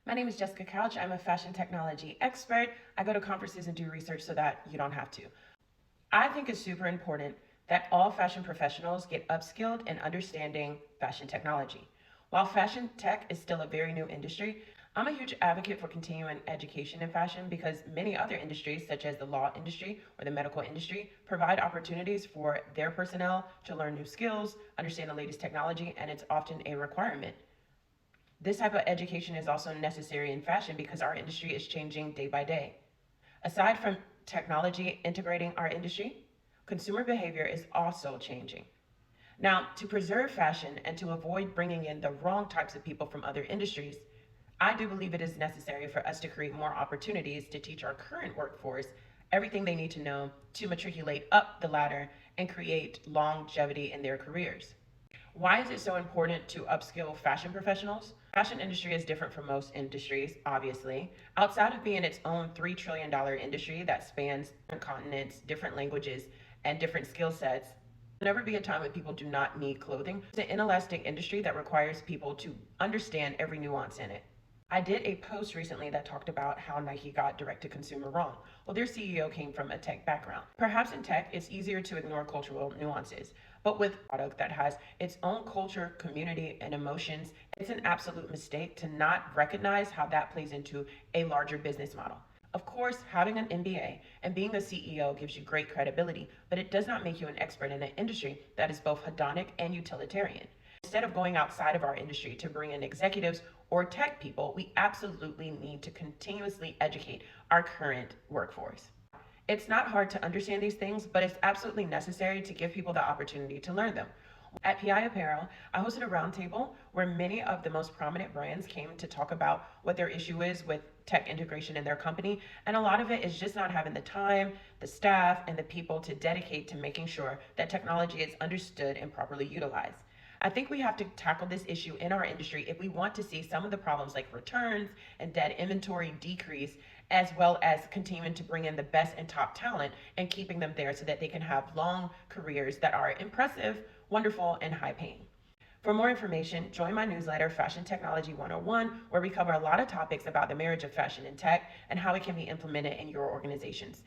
My name is Jessica Couch. I'm a fashion technology expert. I go to conferences and do research so that you don't have to. I think it's super important that all fashion professionals get upskilled in understanding fashion technology. While fashion tech is still a very new industry, I'm a huge advocate for continuing education in fashion because many other industries, such as the law industry or the medical industry, provide opportunities for their personnel to learn new skills, understand the latest technology, and it's often a requirement. This type of education is also necessary in fashion because our industry is changing day by day. Aside from technology integrating our industry, consumer behavior is also changing. Now, to preserve fashion and to avoid bringing in the wrong types of people from other industries, I do believe it is necessary for us to create more opportunities to teach our current workforce everything they need to know to matriculate up the ladder and create longevity in their careers. Why is it so important to upskill fashion professionals? Fashion industry is different from most industries, obviously. Outside of being its own $3 trillion industry that spans different continents, different languages, and different skill sets, there'll never be a time when people do not need clothing. It's an inelastic industry that requires people to understand every nuance in it. I did a post recently that talked about how Nike got direct to consumer wrong. Well, their CEO came from a tech background. Perhaps in tech, it's easier to ignore cultural nuances, but with a product that has its own culture, community, and emotions, it's an absolute mistake to not recognize how that plays into a larger business model. Of course, having an MBA and being a CEO gives you great credibility, but it does not make you an expert in an industry that is both hedonic and utilitarian. Instead of going outside of our industry to bring in executives or tech people, we absolutely need to continuously educate our current workforce. It's not hard to understand these things, but it's absolutely necessary to give people the opportunity to learn them. At PI Apparel, I hosted a roundtable where many of the most prominent brands came to talk about what their issue is with tech integration in their company. And a lot of it is just not having the time, the staff, and the people to dedicate to making sure that technology is understood and properly utilized. I think we have to tackle this issue in our industry if we want to see some of the problems like returns and dead inventory decrease, as well as continuing to bring in the best and top talent and keeping them there so that they can have long careers that are impressive, wonderful, and high paying. For more information, join my newsletter, Fashion Technology 101, where we cover a lot of topics about the marriage of fashion and tech and how it can be implemented in your organizations.